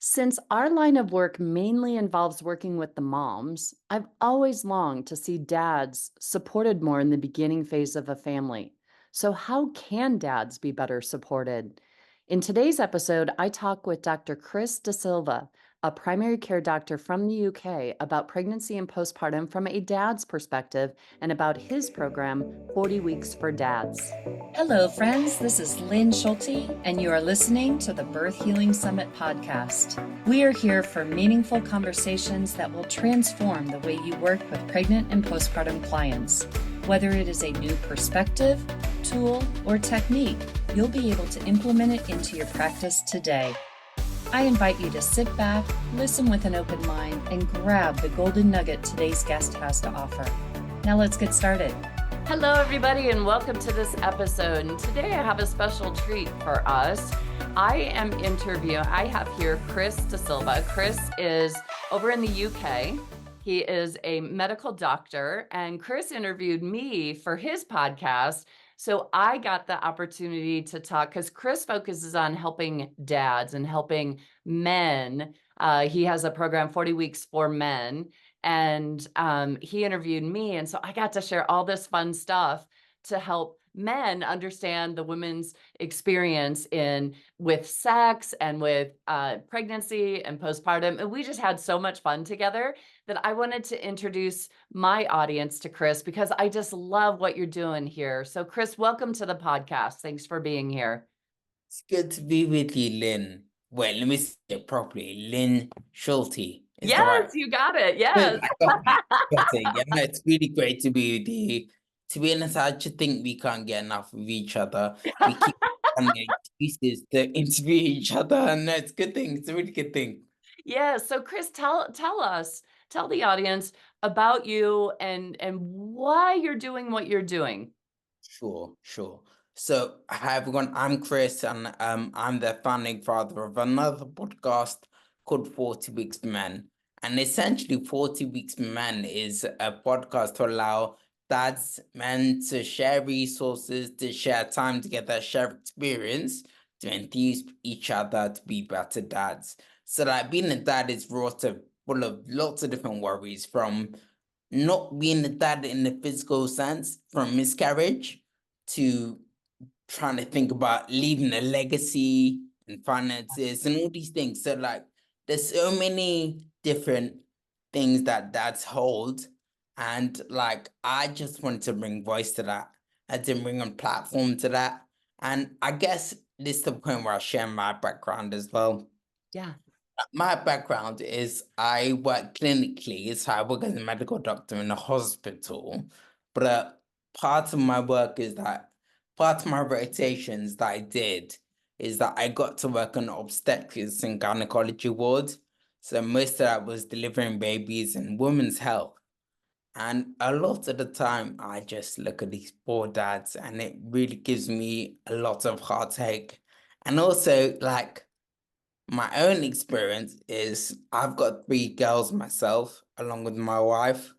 Since our line of work mainly involves working with the moms, I've always longed to see dads supported more in the beginning phase of a family. So, how can dads be better supported? In today's episode, I talk with Dr. Chris Da Silva, a primary care doctor from the UK, about pregnancy and postpartum from a dad's perspective and about his program, 40 Weeks for Dads. Hello, friends. This is Lynn Schulte, and you are listening to the Birth Healing Summit podcast. We are here for meaningful conversations that will transform the way you work with pregnant and postpartum clients. Whether it is a new perspective, tool, or technique, you'll be able to implement it into your practice today. I invite you to sit back, listen with an open mind, and grab the golden nugget today's guest has to offer. Now let's get started. Hello, everybody, and welcome to this episode. And today I have a special treat for us. I have here Chris Da Silva. Chris is over in the UK. He is a medical doctor, and Chris interviewed me for his podcast. So I got the opportunity to talk because Chris focuses on helping dads and helping men. He has a program, 40 Weeks for Men, and he interviewed me. And so I got to share all this fun stuff to help men understand the women's experience with sex and with pregnancy and postpartum. And we just had so much fun together that I wanted to introduce my audience to Chris because I just love what you're doing here. So Chris, welcome to the podcast. Thanks for being here. It's good to be with you, Lynn. Wait, let me say it properly. Lynn Schulte is the right. Yes, you got it. Yes. Got it. Yeah, no, it's really great to be with you. To be honest, I just think we can't get enough of each other. We keep finding excuses to interview each other, and no, it's a good thing. It's a really good thing. Yeah. So Chris, tell the audience about you and why you're doing what you're doing. Sure. So, hi everyone, I'm Chris, and I'm the founding father of another podcast called 40 Weeks Men. And essentially, 40 Weeks Men is a podcast to allow dads, men to share resources, to share time together, share experience, to enthuse each other to be better dads. So, like, being a dad is full of lots of different worries, from not being a dad in the physical sense, from miscarriage to trying to think about leaving a legacy and finances and all these things. So like there's so many different things that dads hold. And like I just wanted to bring voice to that. I didn't bring a platform to that. And I guess this is the point where I share my background as well. Yeah. My background is I work clinically, so I work as a medical doctor in a hospital. But part of my work is that part of my rotations that I did is that I got to work on obstetrics and gynecology ward. So most of that was delivering babies and women's health. And a lot of the time, I just look at these poor dads, and it really gives me a lot of heartache. And also, like, my own experience is I've got 3 girls myself, along with my wife,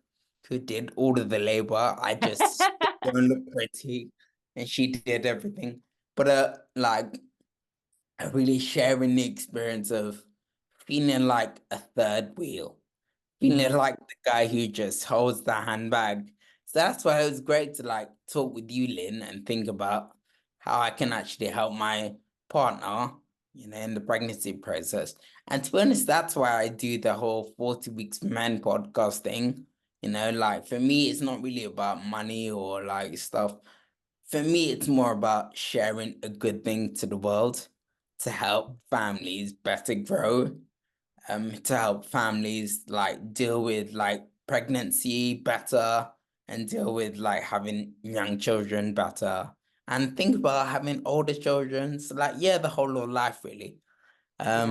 who did all of the labor. I just don't look pretty, and she did everything. But like really sharing the experience of feeling like a third wheel, feeling like the guy who just holds the handbag. So that's why it was great to like talk with you, Lynn, and think about how I can actually help my partner, in the pregnancy process. And to be honest, that's why I do the whole 40 Weeks Men podcast thing. Like for me, it's not really about money or like stuff. For me, it's more about sharing a good thing to the world to help families better grow, to help families like deal with like pregnancy better and deal with like having young children better and think about having older children. So like, yeah, the whole of life really. Yeah.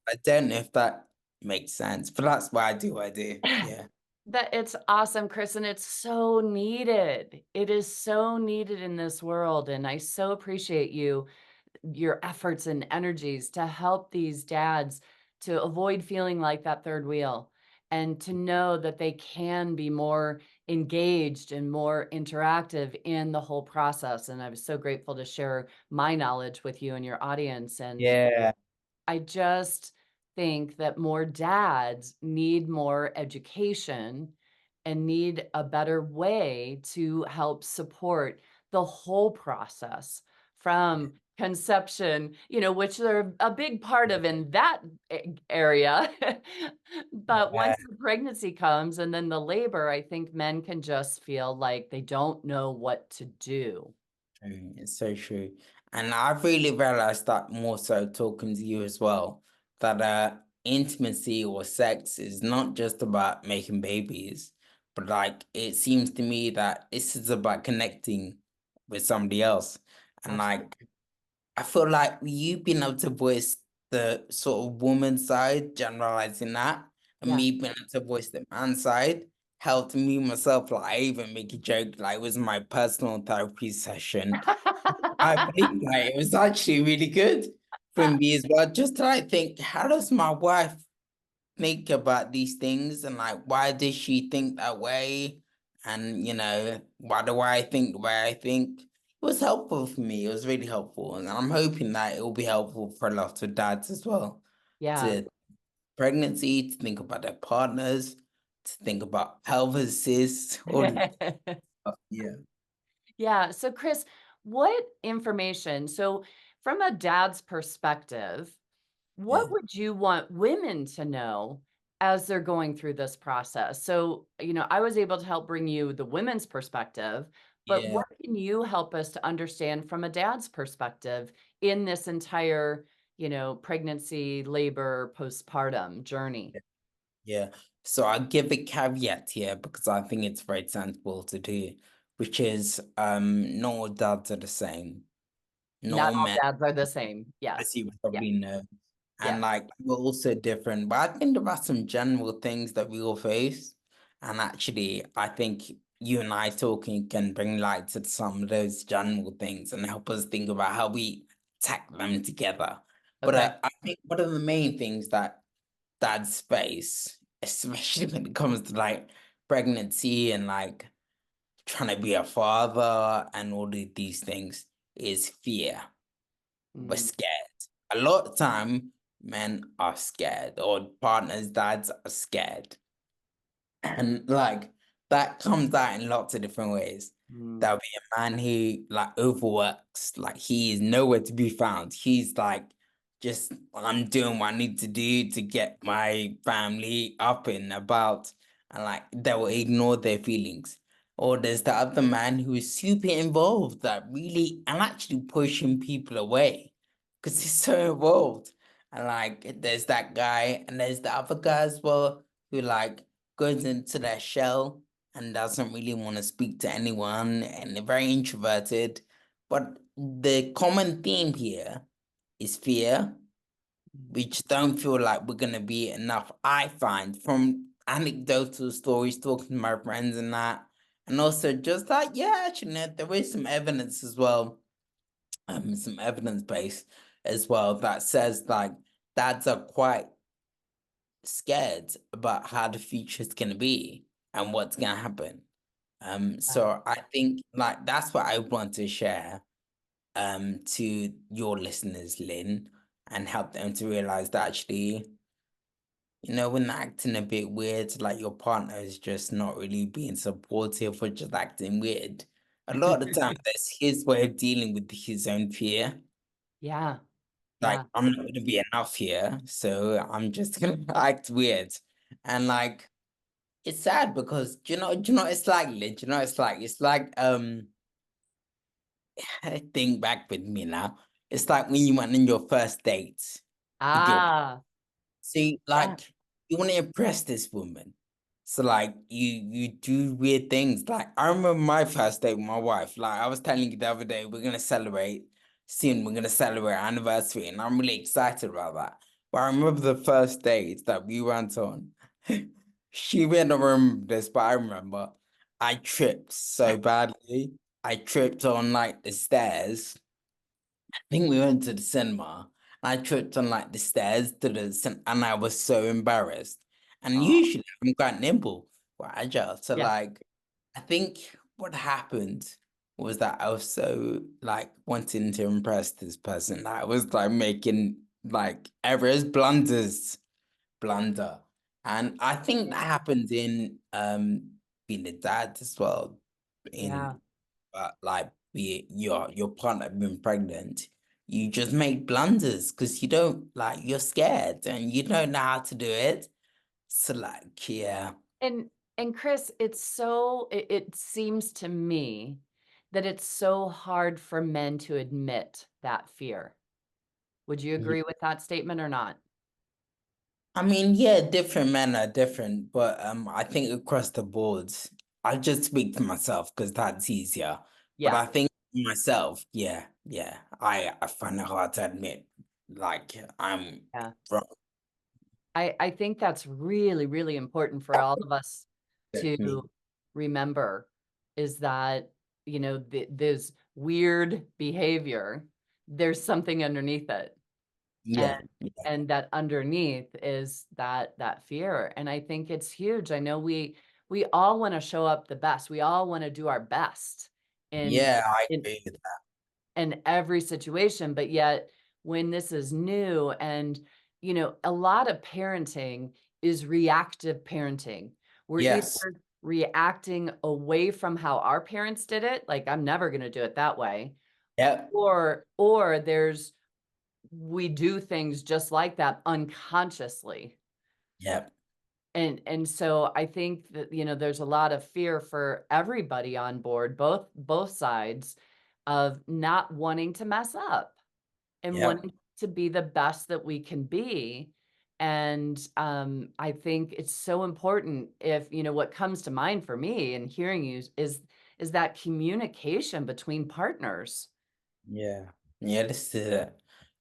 I don't know if that makes sense, but that's why I do what I do. Yeah. That it's awesome, Chris, and it's so needed. It is so needed in this world, and I so appreciate your efforts and energies to help these dads to avoid feeling like that third wheel and to know that they can be more engaged and more interactive in the whole process. And I was so grateful to share my knowledge with you and your audience. And Yeah. I just think that more dads need more education and need a better way to help support the whole process from conception, which they're a big part of in that area. But Yeah. once the pregnancy comes and then the labor, I think men can just feel like they don't know what to do. True. It's so true. And I've really realized that more so talking to you as well, that intimacy or sex is not just about making babies, but like it seems to me that this is about connecting with somebody else. And Absolutely. like I feel like you being able to voice the sort of woman side, generalizing that, and Yeah. me being able to voice the man side helped me myself. Like I even make a joke, like it was my personal therapy session. I think like it was actually really good for me as well. Just to like think, how does my wife think about these things and like why does she think that way? And why do I think the way I think? It was helpful for me. It was really helpful. And I'm hoping that it will be helpful for a lot of dads as well. Yeah. To pregnancy, to think about their partners, to think about pelvises, all of that stuff. Yeah. Yeah. So, Chris, what information? So, from a dad's perspective, Yeah. what would you want women to know as they're going through this process? So, I was able to help bring you the women's perspective, but Yeah. what can you help us to understand from a dad's perspective in this entire, pregnancy, labor, postpartum journey? Yeah. So I give a caveat here because I think it's very sensible to do, which is not all dads are the same. Not No all men, dads are the same. as Yes. you Yeah. probably know. And Yes. like we're also different. But I think there are some general things that we all face. And actually I think you and I talking can bring light to some of those general things and help us think about how we tackle them together. But Okay. I think one of the main things that dads face, especially when it comes to like pregnancy and like trying to be a father and all of these things, is fear. We're Mm, scared. A lot of time, men are scared, or partners, dads are scared. And like that comes out in lots of different ways. mm. There'll be a man who like overworks, like he is nowhere to be found. He's like, just I'm doing what I need to do to get my family up and about, and like they will ignore their feelings. Or there's the other man who is super involved, that really and actually pushing people away because he's so involved. And like there's that guy, and there's the other guy as well who like goes into their shell and doesn't really want to speak to anyone and they're very introverted. But the common theme here is fear. We just don't feel like we're gonna be enough. I find from anecdotal stories, talking to my friends and that, and also just like, yeah, actually, there is some evidence as well, some evidence base as well that says like dads are quite scared about how the future is going to be and what's going to happen. Wow. So I think like that's what I want to share to your listeners, Lynn, and help them to realize that actually, when acting a bit weird, like your partner is just not really being supportive or just acting weird. A lot of the time, that's his way of dealing with his own fear. Yeah. Like, Yeah. I'm not going to be enough here, so I'm just going to act weird. And like, it's sad because do you know what it's like, Lynn? Do you know what it's like think back with me now. It's like when you went on your first date with your Ah, see, yeah. like you want to impress this woman. So like you do weird things. Like I remember my first date with my wife. Like I was telling you the other day, we're gonna celebrate soon. We're gonna celebrate our anniversary, and I'm really excited about that. But I remember the first date that we went on. She may not remember this, but I remember I tripped so badly. I tripped on like the stairs. Think we went to the cinema. I tripped on like the stairs to the and I was so embarrassed. And Oh, usually I'm quite nimble, quite agile. So yeah. like I think what happened was that I was so like wanting to impress this person that I was like making like errors, blunders. blunder. And I think that happens in being a dad as well. Yeah. In like be your partner being pregnant, you just make blunders because you don't like you're scared and you don't know how to do it. So like, yeah, And and Chris, it seems to me that it's so hard for men to admit that fear. Would you yeah. agree with that statement or not? I mean, yeah, different men are different, but I think across the board, I just speak to myself because that's easier. But Yeah. I think myself, yeah, yeah, I find it hard to admit, like I'm Yeah. wrong. I think that's really, really important for all of us to Me. remember is that, this weird behavior, there's something underneath it. And Yeah, yeah, and that underneath is that fear. And I think it's huge. I know we all want to show up the best. We all want to do our best in yeah, I in agree with that. in every situation, but yet when this is new and a lot of parenting is reactive parenting. We're Yes, either reacting away from how our parents did it, like I'm never going to do it that way, yep, or there's we do things just like that unconsciously. yep, And so I think that there's a lot of fear for everybody on board, both sides, of not wanting to mess up and yep. wanting to be the best that we can be. And I think it's so important. If what comes to mind for me and hearing you is that communication between partners. Yeah, yeah, this is it.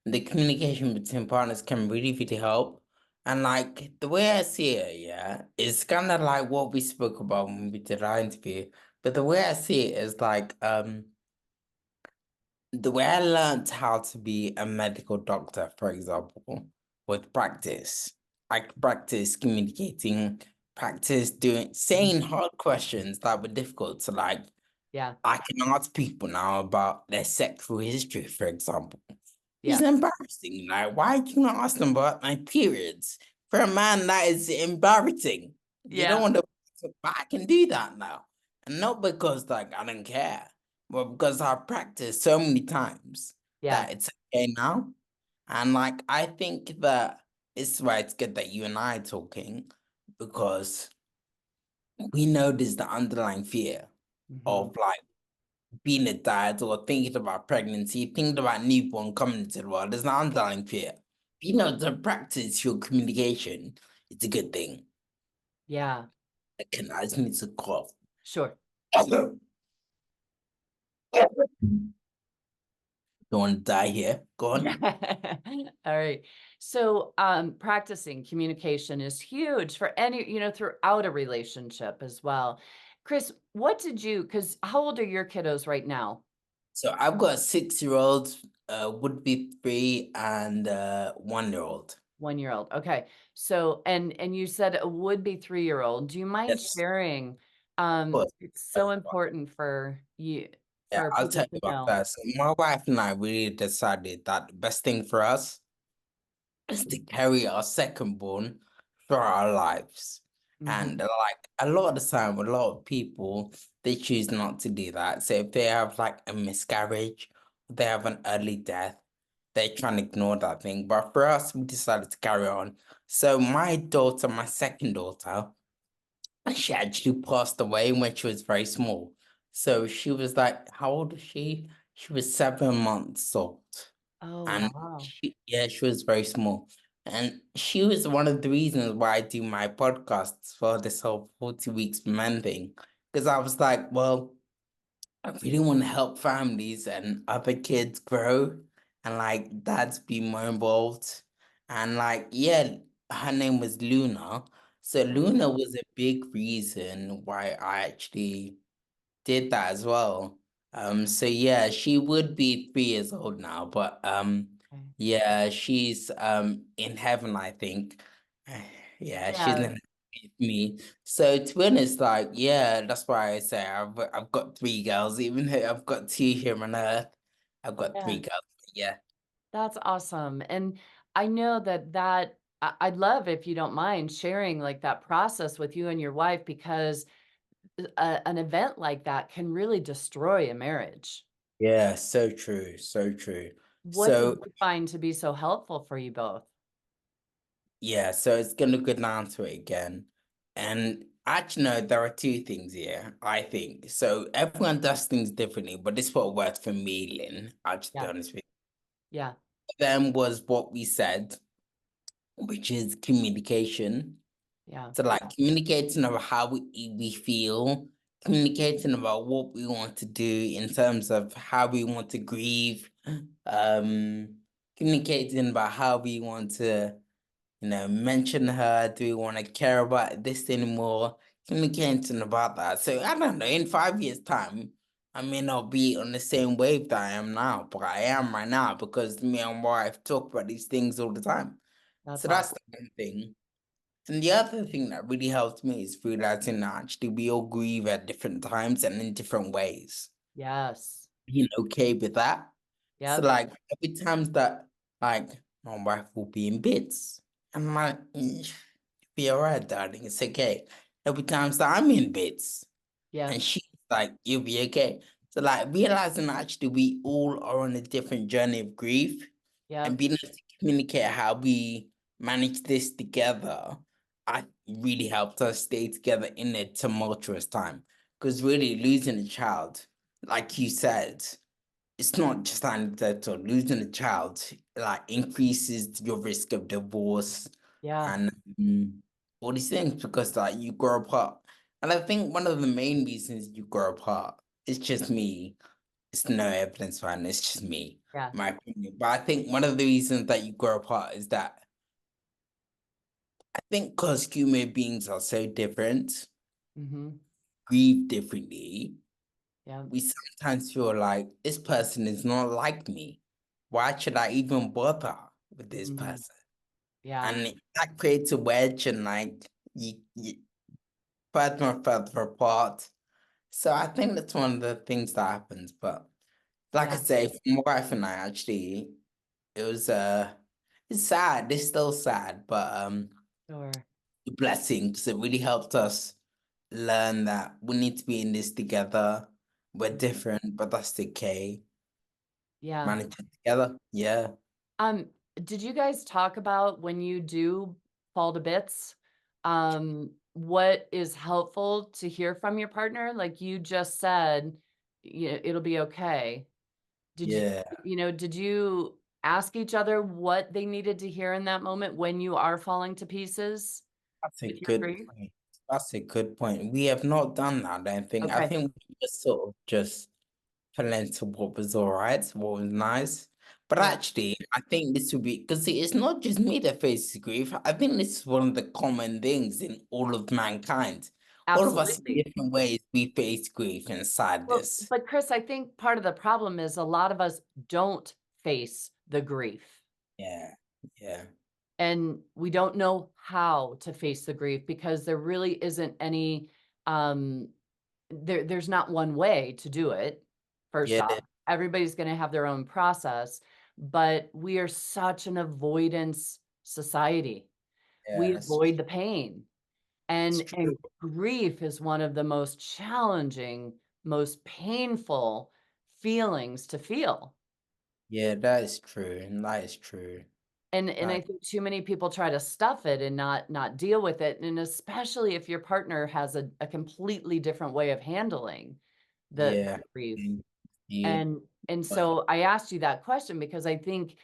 The communication between partners can really, really help. And like the way I see it, yeah, it's kind of like what we spoke about when we did our interview. But the way I see it is like the way I learned how to be a medical doctor, for example, with practice. I could practice communicating, practice doing Mhm. saying hard questions that were difficult to like Yeah, I can ask people now about their sexual history, for example. It's yeah, embarrassing. Like, why do you not ask them about my periods? For a man, that is embarrassing. You don't yeah, want to, but I can do that now. And not because like I don't care, but because I've practiced so many times yeah. that it's okay now. And like I think that it's why it's good that you and I are talking because we know there's the underlying fear Mhm. of like being a dad or thinking about pregnancy, thinking about newborn coming into the world, there's an underlying fear. You know, to practice your communication, it's a good thing. Yeah, I just need to cough. sure. Don't want to die here. Go on. All right. So, practicing communication is huge for throughout a relationship as well. Chris, what did you, because how old are your kiddos right now? So I've got a 6-year-old, would be 3, and 1-year-old. 1 year old. Okay. So, and you said a would-be 3-year-old. Do you mind Yes, sharing? of course. It's so important for you, Yeah, for I'll people tell to you about know. that. So my wife and I really decided that the best thing for us is to carry our second born through our lives. And Hmm. like a lot of the time, a lot of people they choose not to do that. So if they have like a miscarriage, they have an early death, they try and ignore that thing. But for us, we decided to carry on. So my daughter, my second daughter, she actually passed away when she was very small. So she was like, how old was she? She was 7 months old. Oh, And wow. yeah, she was very small. And she was one of the reasons why I do my podcasts for this whole 40 weeks men thing. Because I was like, well, I really want to help families and other kids grow and like dads be more involved. And like, yeah, her name was Luna. So Luna was a big reason why I actually did that as well. So yeah, she would be 3 years old now, but Okay. yeah, she's in heaven, I think. Yeah, she's in Yeah, heaven with me. So to be honest, like, yeah, that's why I say I've got 3 girls, even though I've got two here on Earth. I've got three yeah. girls. Yeah. That's awesome. And I know that I'd love if you don't mind sharing like that process with you and your wife because an event like that can really destroy a marriage. Yeah, so true, so true. What did So you find to be so helpful for you both? yeah, so it's gonna go down to it again. And actually, no, there are two things here, I think. So everyone does things differently, but this is what worked for me, Lynn. I'll just be Yeah, honest with yeah, you. Then was what we said, which is communication. yeah, So like communicating about how we feel, communicating about what we want to do in terms of how we want to grieve, um, communicating about how we want to, mention her. Do we want to care about this anymore? Communicating about that. So I don't know, in 5 years' time, I may not be on the same wave that I am now, but I am right now because me and my wife talk about these things all the time. that's So that's awesome. the one thing. And the other thing that really helped me is realizing that actually we all grieve at different times and in different ways. Yes. Being okay with that. So Yep. like every times that like my wife will be in bits. I'm like, be all right, darling. It's okay. Every times that I'm in bits. Yeah. And she's like, you'll be okay. So like realizing that actually we all are on a different journey of grief and Yep. being able to communicate how we manage this together, I really helped us stay together in a tumultuous time. Because really losing a child, like you said, it's not just anecdotal. Losing a child like increases your risk of divorce Yeah. and all these things because like you grow apart. And I think one of the main reasons you grow apart is just me. It's no evidence behind it, it's just me, Yeah. my opinion. But I think one of the reasons that you grow apart is that I think because human beings are so different, Mhm. grieve differently, Yeah. we sometimes feel like this person is not like me. Why should I even bother with this Mhm. person? Yeah. And that creates a wedge and like you further and further apart. So I think that's one of the things that happens. But like I Yeah. say, for my wife and I actually, it was it's sad. It's still sad, but Sure. a blessing because it really helped us learn that we need to be in this together. We're Mhm. different, but that's okay. Yeah. Manage it together. Yeah. Um, did you guys talk about when you do fall to bits, what is helpful to hear from your partner? Like you just said, it'll be okay. Did you, Yeah. did you ask each other what they needed to hear in that moment when you are falling to pieces That's a with your good grief? point. That's a good point. We have not done that, I don't think. I Okay, think we just sort of just fell into what was all right, what was nice. But yeah, actually, I think this would be because it's not just me that faces grief. I think this is one of the common things in all of mankind. All of us in absolutely. different ways we face grief and Well, sadness. but Chris, I think part of the problem is a lot of us don't face the grief. Yeah, yeah, And we don't know how to face the grief because there really isn't any um there's not one way to do it. First yeah, off, everybody's going to have their own process, but we are such an avoidance society. We yes. avoid the pain. It's And true. grief is one of the most challenging, most painful feelings to feel. Yeah, that is true. That is true. And I That, think too many people try to stuff it and not deal with it, and especially if your partner has a completely different way of handling the yeah. grief. Mm, yeah. And But so I asked you that question because I think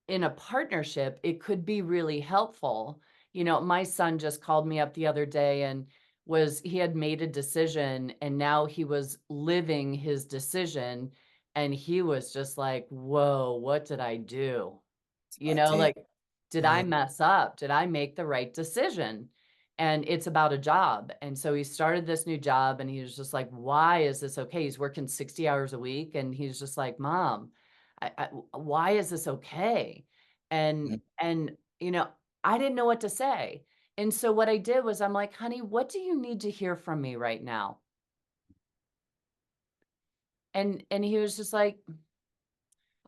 in a partnership, it could be really helpful. My son just called me up the other day and he had made a decision and now he was living his decision and he was just like, "Whoa, what did I do?" I do. Like, did I Yeah, mess up? Did I make the right decision? And it's about a job. And so he started this new job and he was just like, why is this okay? He's working 60 hours a week. And he's just like, Mom, why is this okay? mm, And, I didn't know what to say. And so what I did was I'm like, honey, what do you need to hear from me right now? And he was just like,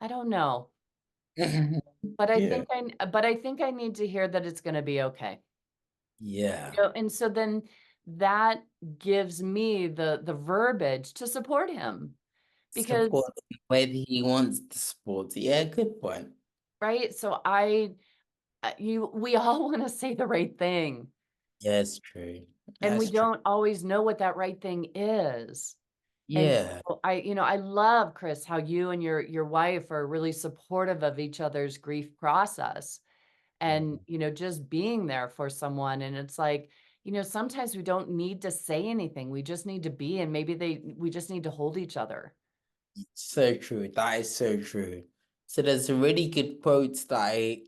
I don't know. but Yeah. I think I need to hear that it's gonna be okay. Yeah. You know, and so then that gives me the verbiage to support him because Support the way that he wants to support. Yeah, good point. right? So we all wanna say the right thing, Yeah, it's true. and we That's true. don't always know what that right thing is. And Yeah. so I love, Chris, how you and your wife are really supportive of each other's grief process and, just being there for someone. And it's like, sometimes we don't need to say anything. We just need to be, and maybe we just need to hold each other. So true. That is so true. So there's a really good quote that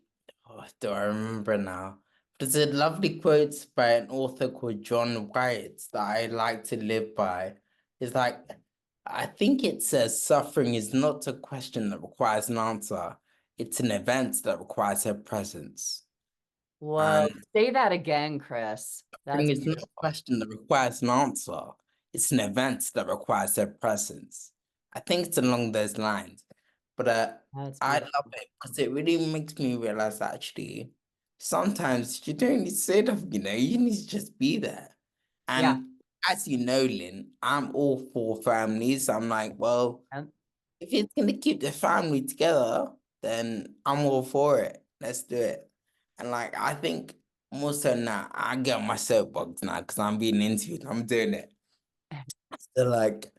do I remember now? There's a lovely quote by an author called John Wyatt that I like to live by. It's like, I think it says suffering is not a question that requires an answer. It's an event that requires a presence. Whoa. And Say that again, Chris. suffering That's is not a beautiful. question that requires an answer. It's an event that requires a presence. I think it's along those lines. But That's I beautiful. love it because it really makes me realize that actually sometimes you don't need to say that, you need to just be there. Yeah. And as you know, Lynn, I'm all for families. I'm like, well, And if it's gonna keep the family together, then I'm all for it. Let's do it. And like I think more so now, I get my soapbox now because I'm being interviewed. I'm doing it. So like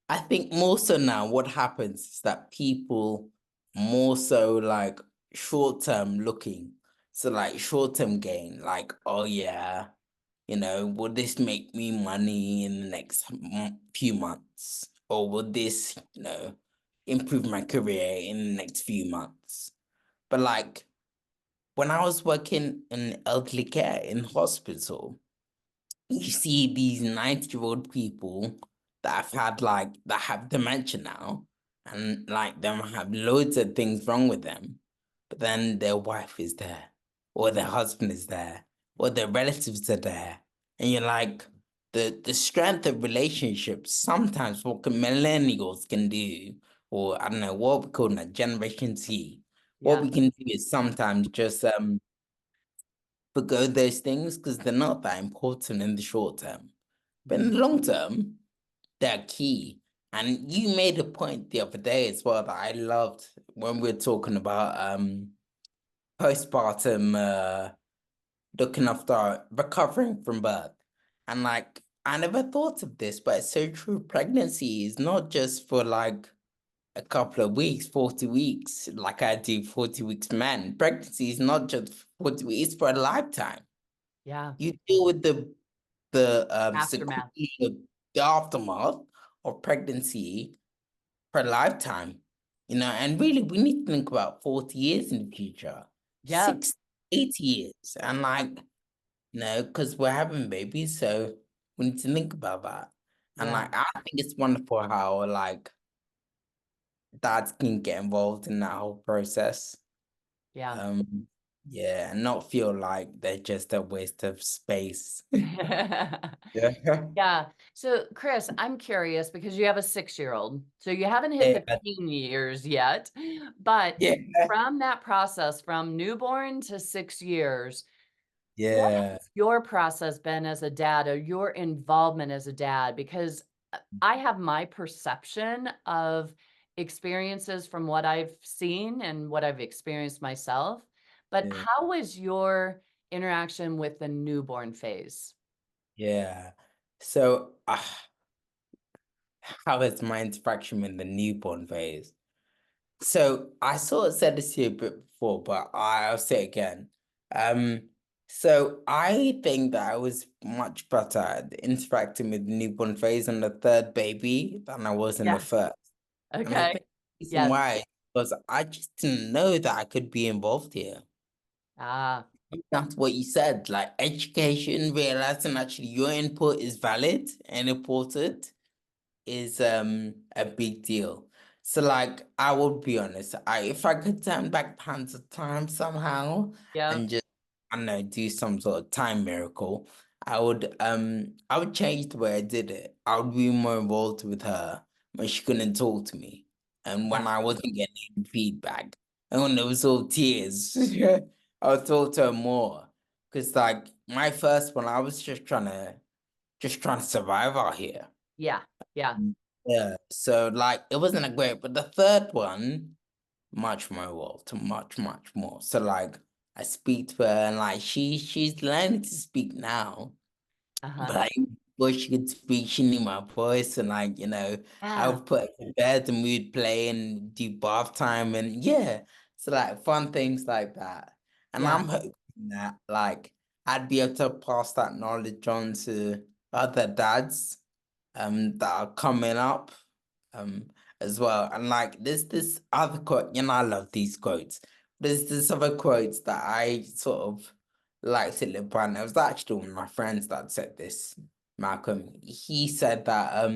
I think more so now what happens is that people more so like short-term looking. So like short-term gain, like, oh yeah, will this make me money in the next few months? Or will this, improve my career in the next few months? But like when I was working in elderly care in hospital, you see these 90-year-old people that have dementia now and like them have loads of things wrong with them, but then their wife is there, or their husband is there, or their relatives are there. And you're like, the strength of relationships, sometimes what millennials can do, or I don't know what we call that, Generation Z, what yeah. we can do is sometimes just forgo those things because they're not that important in the short term. But in Mhm. the long term, they're key. And you made a point the other day as well that I loved when we were talking about postpartum looking after recovering from birth. And like I never thought of this, but it's so true. Pregnancy is not just for like a couple of weeks, 40 weeks, like I do 40 weeks men. Pregnancy is not just 40 weeks, it's for a lifetime. Yeah. You deal with the Aftermath. sequelae of the aftermath of pregnancy for a lifetime, and really we need to think about 40 years in the future, Yeah. 6, 8 years, and like, because we're having babies, so we need to think about that. And Yeah. like I think it's wonderful how like dads can get involved in that whole process. Yeah. Um, yeah, and not feel like they're just a waste of space. Yeah. Yeah. So, Chris, I'm curious because you have a 6-year-old. So you haven't hit the Yeah, teen years yet. But yeah, from that process, from newborn to 6 years, what yeah, has your process been as a dad or your involvement as a dad? Because I have my perception of experiences from what I've seen and what I've experienced myself. But yeah, how was your interaction with the newborn phase? yeah. So, how is my interaction in the newborn phase? So, I sort of said this to you a bit before, but I'll say it again. Um, so I think that I was much better at interacting with the newborn phase on the third baby than I was in the Yeah. first. And I Okay. think the reason Yes. why was I just didn't know that I could be involved here. Ah, That's what you said, like education, realizing actually your input is valid and important is a big deal. So like I would be honest, if I could turn back the hands of time somehow yep. and just I don't know, do some sort of time miracle, I would change the way I did it. I would be more involved with her when she couldn't talk to me and Yeah. when I wasn't getting feedback. and when it was all tears, I would talk to her more. Because like my first one, I was just trying to survive out here. Yeah. Yeah. Yeah. So like it wasn't a great, but the third one, much more well, to much, much more. So like I speak to her and like she's learning to speak now. Uh-huh. But like before she could speak, she knew my voice and like, I Yeah. would put her to bed and we'd play and do bath time and yeah. So like fun things like that. And Yeah. I'm hoping that like I'd be able to pass that knowledge on to other dads that are coming up um as well. And like there's this other quote, I love these quotes. There's this other quotes that I sort of like to live by. And it was actually one of my friends that said this, Malcolm. He said that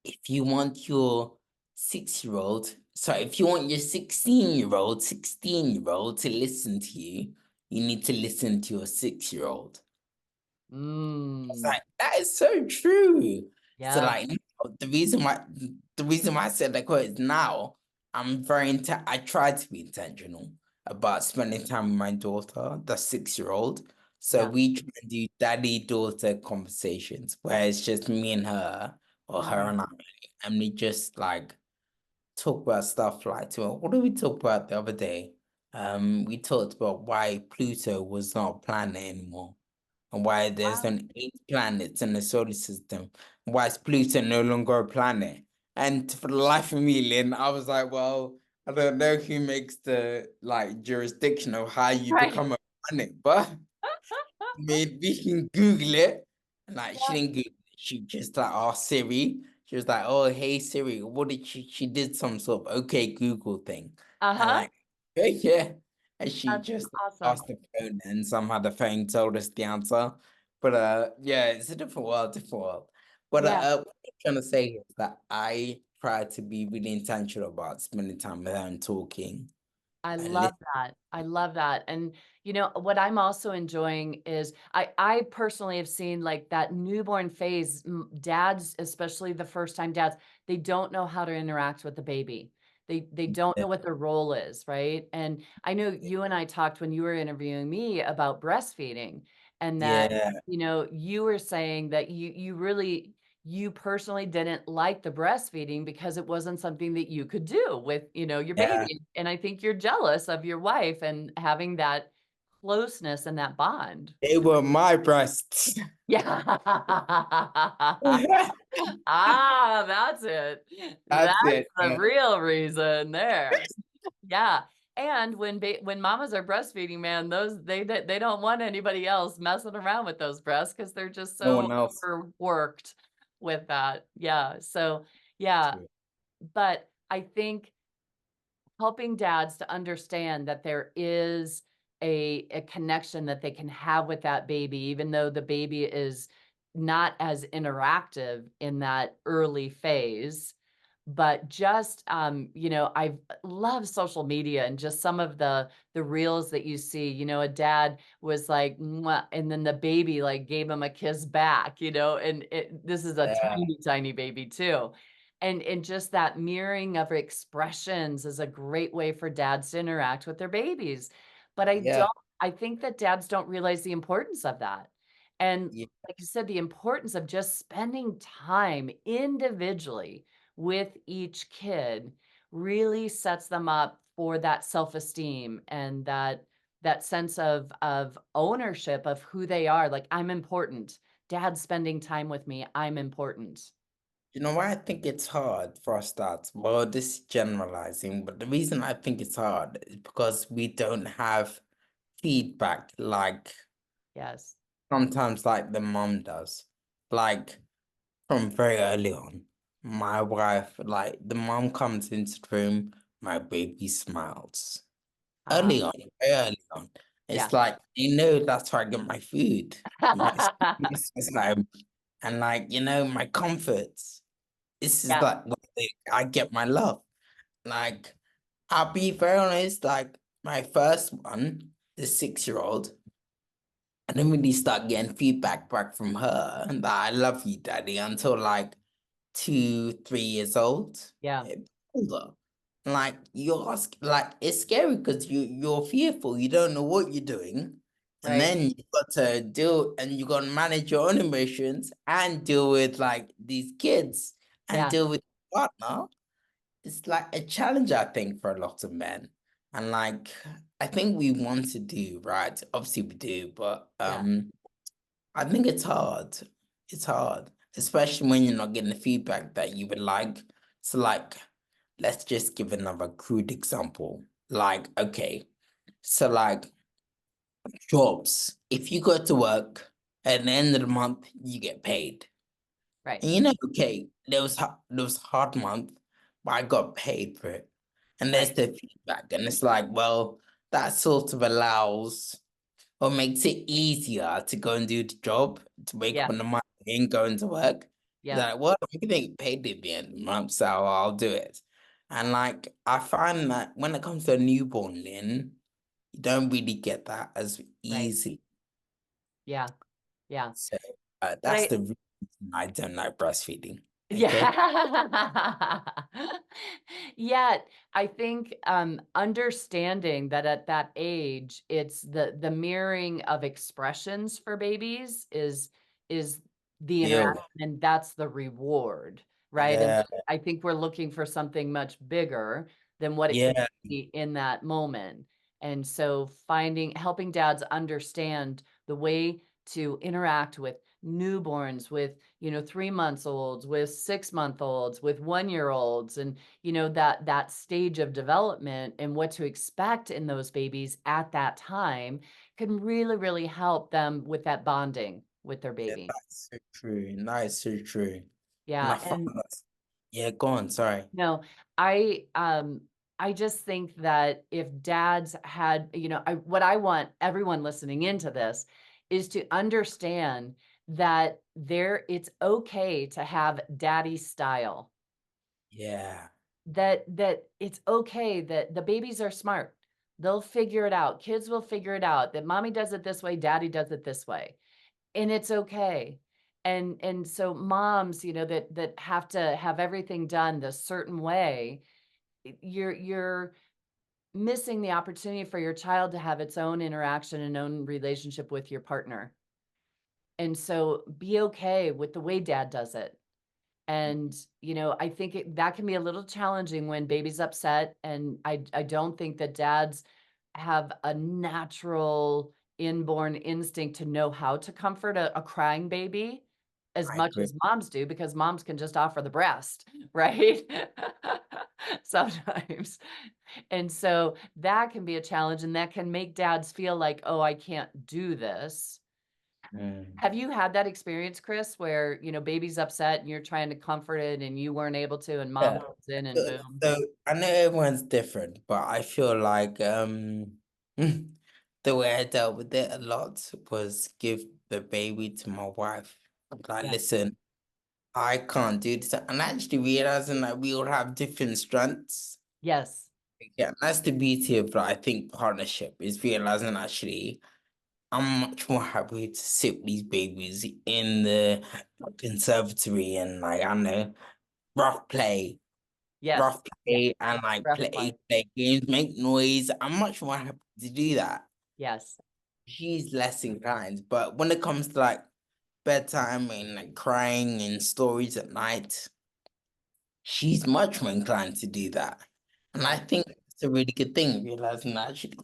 if you want your 6-year-old, sorry, if you want your 16-year old to listen to you, you need to listen to your 6-year-old. It's Mm. like that is so true. So Yeah. like the reason why I said that quote is now I try to be intentional about spending time with my daughter, the 6-year-old. So Yeah. we try and do daddy-daughter conversations where it's just me and her or her Mm. and I, and we just like talk about stuff like what did we talk about the other day? We talked about why Pluto was not a planet anymore and why there's Wow. an 8 planets in the solar system. Why is Pluto no longer a planet? And for the life of me, Lynn, I was like, well, I don't know who makes the like jurisdiction of how you Right. become a planet, but maybe we can Google it. And like she Yeah. didn't Google it. She just like asked Siri. She was like, oh hey Siri, what did she did some sort of okay Google thing. And Uh-huh. like, yeah. And she That's just awesome. asked the phone and somehow the phone told us the answer. But yeah, it's a different world, different world. But Yeah. what I'm trying to say is that I try to be really intentional about spending time with her and talking I and love listening. that. I love that. And what I'm also enjoying is I personally have seen like that newborn phase, dads, especially the first time dads, they don't know how to interact with the baby. They don't know what their role is, right? And I know you and I talked when you were interviewing me about breastfeeding and that Yeah, you were saying that you personally didn't like the breastfeeding because it wasn't something that you could do with, your yeah. baby. And I think you're jealous of your wife and having that closeness and that bond. They were my breasts. Yeah. That's it. That's That's it. the real reason there. Yeah. And when mamas are breastfeeding, man, those they don't want anybody else messing around with those breasts because they're just No so one else. overworked with that. Yeah. So yeah, but I think helping dads to understand that there is a connection that they can have with that baby, even though the baby is not as interactive in that early phase. But just, I love social media and just some of the reels that you see. A dad was like, "Mwah," and then the baby like gave him a kiss back, and this is a Yeah, tiny, tiny baby too. And just that mirroring of expressions is a great way for dads to interact with their babies. But yeah, I think that dads don't realize the importance of that. And yeah. like you said, the importance of just spending time individually with each kid really sets them up for that self-esteem and that sense of ownership of who they are. Like, I'm important. Dad's spending time with me. I'm important. You know why I think it's hard for us dads? Well, this is generalizing, but the reason I think it's hard is because we don't have feedback like Yes. sometimes like the mom does. Like from very early on, my wife, like the mom comes into the room, my baby smiles. Uh, Early on, very early on. yeah. It's like, that's where I get my food. My it's like, and like, my comforts. This is Yeah. like where I get my love. Like, I'll be very honest, like my first one, the 6-year-old, I didn't really start getting feedback back from her that I love you, daddy, until like 2, 3 years old. Yeah. Eh, older. like like it's scary because you're fearful, you don't know what you're doing, and Right. then you got to deal and you got to manage your own emotions and deal with like these kids and Yeah. deal with your partner. It's like a challenge, I think, for a lot of men. And like I think we want to do, right? Obviously we do, but Yeah. I think it's hard. It's hard, especially when you're not getting the feedback that you would like. So like let's just give another crude example. Like, okay, so like jobs, if you go to work at the end of the month, you get paid. Right. And okay, there was a hard month, but I got paid for it. And there's Right. the feedback, and it's like, well, that sort of allows or makes it easier to go and do the job, to wake up Yeah. in the morning and go into work. Yeah. Like, well, I'm gonna get paid at the end of the month, so I'll do it. And like, I find that when it comes to a newborn, Lynn, you don't really get that as Right. easy. Yeah. Yeah. So But that's the reason I don't like breastfeeding. Okay. yeah. Yet, I think understanding that at that age, it's the mirroring of expressions for babies is the Deal. interaction, and that's the reward, right? And Yeah. I think we're looking for something much bigger than what it could Yeah. be in that moment. And so helping dads understand the way to interact with newborns, with 3 months olds, with 6 month olds, with 1 year olds, and that stage of development and what to expect in those babies at that time can really, really help them with that bonding with their Yeah, baby. that's so true. That is so true. And I Yeah. find And that, yeah, go on, sorry. no, I I just think that if dads had, what I want everyone listening into this is to understand that it's okay to have daddy style. Yeah. That it's okay, that the babies are smart. They'll figure it out. Kids will figure it out, that mommy does it this way, daddy does it this way. And it's okay. And so moms, that have to have everything done the certain way, you're missing the opportunity for your child to have its own interaction and own relationship with your partner. And so be okay with the way dad does it. And, I think that can be a little challenging when baby's upset. And I don't think that dads have a natural inborn instinct to know how to comfort a crying baby as I much agree. as moms do, because moms can just offer the breast, right? Sometimes. And so that can be a challenge, and that can make dads feel like, oh, I can't do this. Mm. Have you had that experience, Chris, where, baby's upset and you're trying to comfort it and you weren't able to, and mom Yeah. comes in and So, boom? so I know everyone's different, but I feel like the way I dealt with it a lot was give the baby to my wife. Like, Yeah. listen, I can't do this. And actually realizing that we all have different strengths. Yes. Yeah, that's the beauty of like, I think partnership is realizing actually I'm much more happy to sit with these babies in the conservatory and like I don't know, rough play, Yes. rough Yeah. play and like Rough play. play games, make noise. I'm much more happy to do that. Yes. She's less inclined, but when it comes to like bedtime and like crying and stories at night, she's much more inclined to do that. And I Yeah. think it's a really good thing, realizing that actually.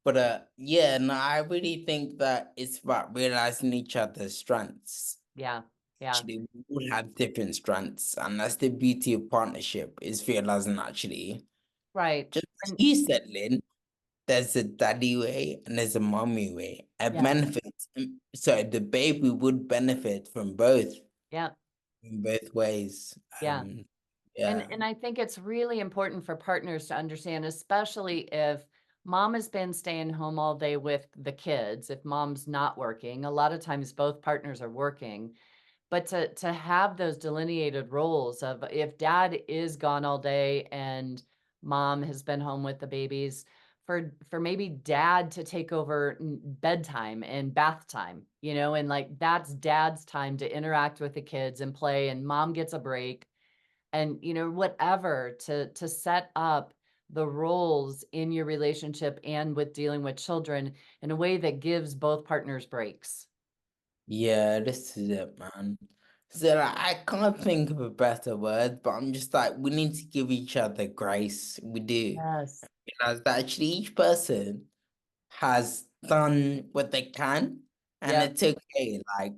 But yeah, no, I really think that it's about realizing each other's strengths. Yeah. Yeah. Actually, we all have different strengths, and that's the beauty of partnership, is realizing actually, Right. just as And you said, Lynn, there's a daddy way and there's a mommy way. And yeah. benefits, so the baby would benefit Yeah. in both ways. Yeah. And Yeah, and I think it's really important for partners to understand, especially if mom has been staying home all day with the kids, if mom's not working. A lot of times both partners are working. But to have those delineated roles of, if dad is gone all day and mom has been home with the babies, for maybe dad to take over bedtime and bath time, and like that's dad's time to interact with the kids and play, and mom gets a break, and whatever, to set up the roles in your relationship and with dealing with children in a way that gives both partners breaks. Yeah, this is it, man. So like, I can't think of a better word, but I'm just like, we need to give each other grace. We do. Yes. Realize that actually each person has done what they can, and Yep. it's okay. Like,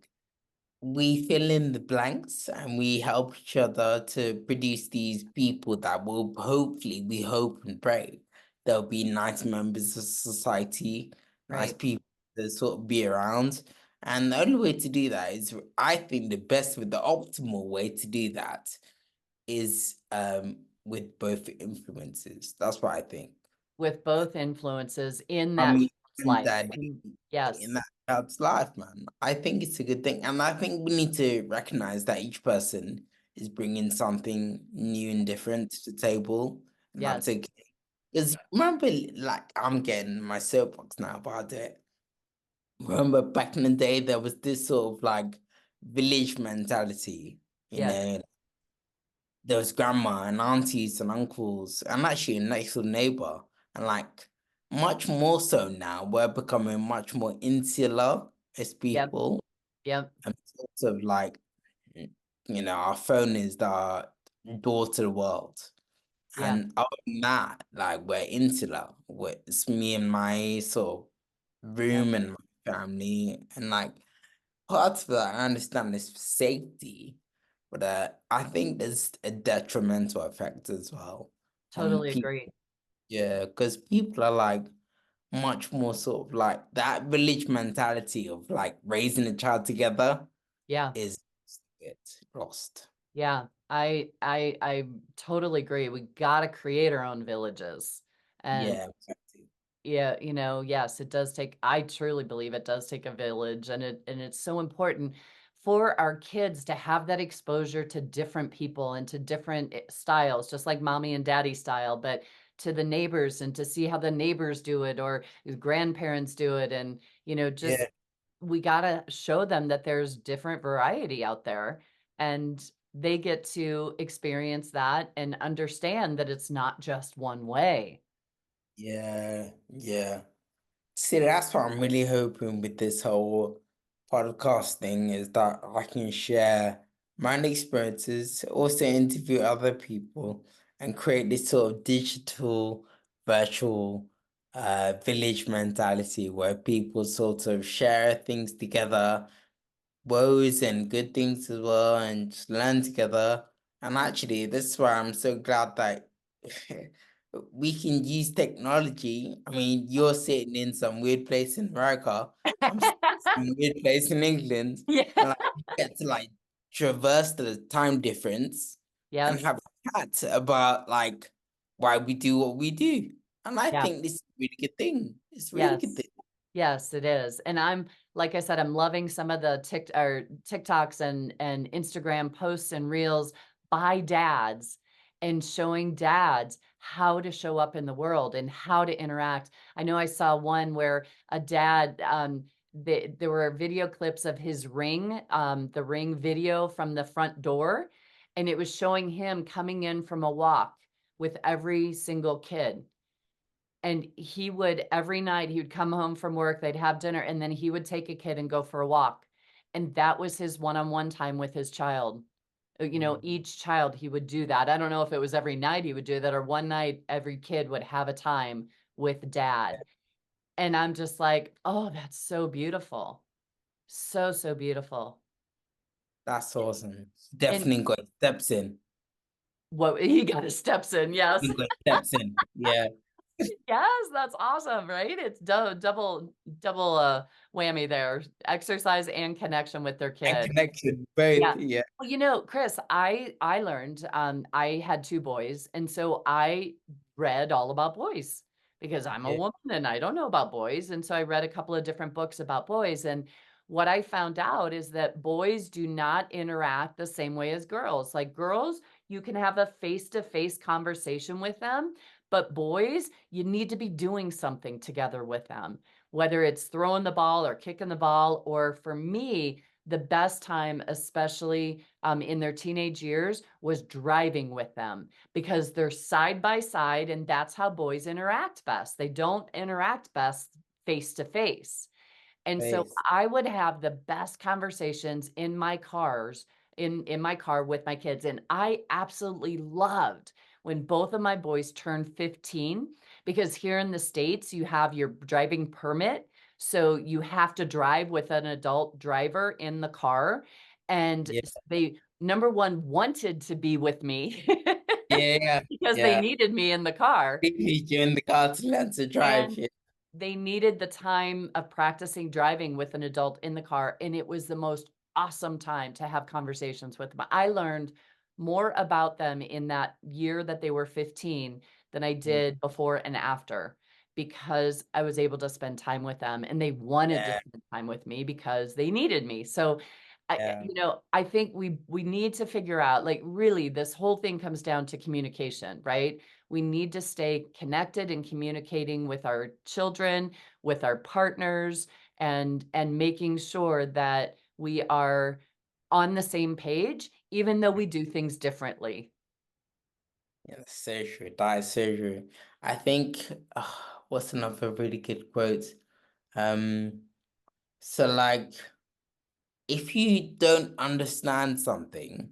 we fill in the blanks and we help each other to produce these people that will hopefully, we hope and pray, they'll be nice members of society, nice Right. people to sort of be around. And the only way to do that is, I think the best with the optimal way to do that is with both influences. That's what I think. With both influences in I that mean, child's and life. that And in yes, that child's life, man. I think it's a good thing, and I think we need to recognize that each person is bringing something new and different to the table, and that's yes. okay. Because remember, like I'm getting my soapbox now about it. Remember back in the day, there was this sort of like village mentality, you Yes. know, there was grandma and aunties and uncles and actually a next door neighbor. And like much more so now, we're becoming much more insular as Yep. people. Yep. And sort of like, our phone is the door to the world. Yeah. And other than that, like we're insular. It's me and my sort of Yep. room and my family. And like part of that, I understand is for safety, but I think there's a detrimental effect as well on Totally people. agree. Yeah, because people are like much more sort of like that village mentality of like raising a child together Yeah. is it lost. Yeah. I totally agree. We got to create our own villages. And Yeah, exactly. yeah, yes, it does take, I truly believe it does take a village, and it's so important for our kids to have that exposure to different people and to different styles, just like mommy and daddy style, but to the neighbors and to see how the neighbors do it or the grandparents do it. And, just Yeah, we got to show them that there's different variety out there, and they get to experience that and understand that it's not just one way. yeah. See, that's what I'm really hoping with this whole podcast thing is that I can share my own experiences, also interview other people, and create this sort of digital, virtual village mentality where people sort of share things together, woes and good things as well, and just learn together. And actually, this is why I'm so glad that we can use technology. I mean, you're sitting in some weird place in America. I'm sitting in some weird place in England, Yeah. and like we get to like traverse the time difference and Yep. have a chat about like why we do what we do. And I Yeah. think this is a really good thing. It's a really good Yes. thing. Yes, it is. And like I said, I'm loving some of the TikToks and Instagram posts and reels by dads, and showing dads how to show up in the world and how to interact. I know I saw one where a dad, there were video clips of his ring, the ring video from the front door, and it was showing him coming in from a walk with every single kid. And he would every night, he would come home from work, they'd have dinner, and then he would take a kid and go for a walk. And that was his one-on-one time with his child. Each child, he would do that. I don't know if it was every night he would do that, or one night every kid would have a time with dad. And I'm just like, "Oh, that's so beautiful." So, so beautiful. That's awesome. And Definitely got steps in. what he got his steps in, yes. He got steps in. Yeah. Yes, that's awesome, right? It's double whammy there. Exercise and connection with their And kid. connection, both. Yeah. Yeah. Well, Chris, I learned, I had two boys, and so I read all about boys because I'm a Yeah. woman and I don't know about boys. And so I read a couple of different books about boys. And what I found out is that boys do not interact the same way as girls. Like girls, you can have a face-to-face conversation with them, but boys, you need to be doing something together with them, whether it's throwing the ball or kicking the ball, or for me, the best time, especially in their teenage years, was driving with them because they're side by side, and that's how boys interact best. They don't interact best face to face. And so Face. I would have the best conversations in my car with my kids, and I absolutely loved when both of my boys turned 15, because here in the States, you have your driving permit, so you have to drive with an adult driver in the car, and Yeah, they, number 1, wanted to be with me yeah, because they yeah. needed me in the car, We need you in the car to learn to drive. and Yeah, they needed the time of practicing driving with an adult in the car, and it was the most awesome time to have conversations with them. I learned more about them in that year that they were 15 than I mm, did before and after, because I was able to spend time with them, and they wanted to yeah, spend time with me because they needed me. So yeah. I think we need to figure out, like, really, this whole thing comes down to communication, right? We need to stay connected and communicating with our children, with our partners, and making sure that we are on the same page, even though we do things differently. Yeah, that's so true. That is so true. I think, what's another really good quote? Um, so like, if you don't understand something,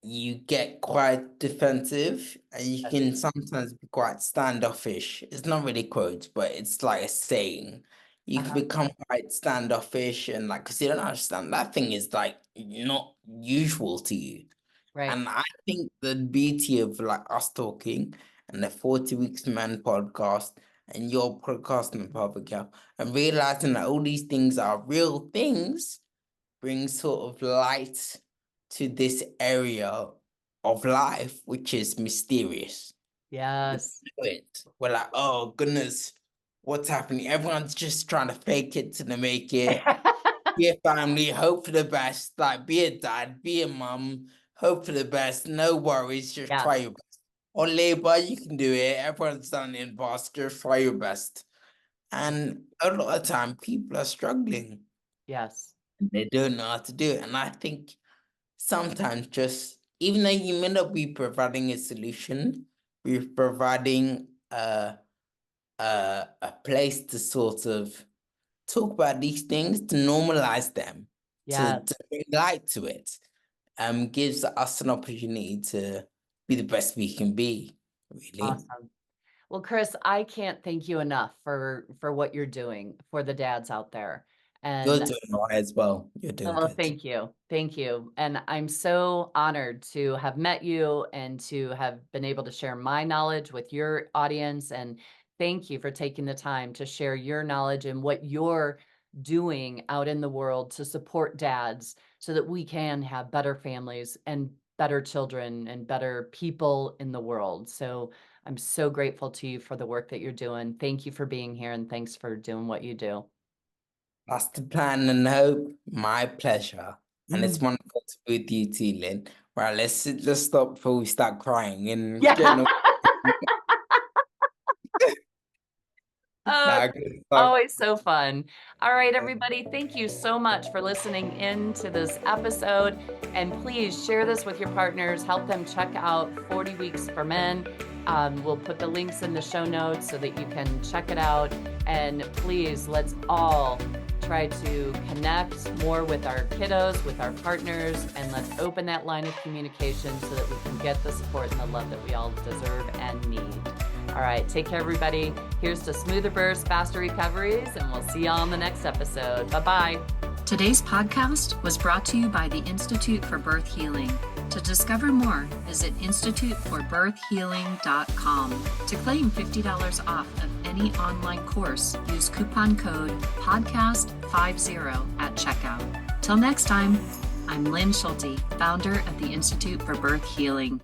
you get quite defensive and you Yes. can sometimes be quite standoffish. It's not really quote, but it's like a saying. You can Uh-huh. become quite standoffish and like, because you don't understand that thing is like not usual to you. Right. And I think the beauty of like us talking and the 40 Weeks Man podcast and your podcast in public health and realizing that all these things are real things brings sort of light to this area of life, which is mysterious. We Yes. know it. We're like, oh goodness, what's happening? Everyone's just trying to fake it till they make it. Be a family, hope for the best. Like, be a dad, be a mum, hope for the best. No worries, just try Yes. your best. On labor, you can do it. Everyone's done it in the past. Just try your best. And a lot of time, people are struggling. Yes. They don't know how to do it. And I think sometimes just, even though you may not be providing a solution, we're providing a place to sort of talk about these things, to normalize them, Yes. to bring light to it, gives us an opportunity to be the best we can be, really. Awesome. Well, Chris, I can't thank you enough for what you're doing for the dads out there. You're And doing all right as well. You're doing oh, good. thank you. Thank you. And I'm so honored to have met you and to have been able to share my knowledge with your audience. And thank you for taking the time to share your knowledge and what you're doing out in the world to support dads so that we can have better families and better children and better people in the world. So I'm so grateful to you for the work that you're doing. Thank you for being here, and thanks for doing what you do. That's the plan and hope. My pleasure. And it's Mm. wonderful to be with you too, Lynn. Right, let's stop before we start crying and Yeah. getting Oh, nah, good stuff. always so fun. All right, everybody, thank you so much for listening in to this episode. And please share this with your partners. Help them check out 40 Weeks for Men. We'll put the links in the show notes so that you can check it out. And please, let's all try to connect more with our kiddos, with our partners, and let's open that line of communication so that we can get the support and the love that we all deserve and need. All right, take care, everybody. Here's to smoother births, faster recoveries, and we'll see you on the next episode. Bye-bye. Today's podcast was brought to you by the Institute for Birth Healing. To discover more, visit instituteforbirthhealing.com. To claim $50 off of any online course, use coupon code PODCAST50 at checkout. Till next time, I'm Lynn Schulte, founder of the Institute for Birth Healing.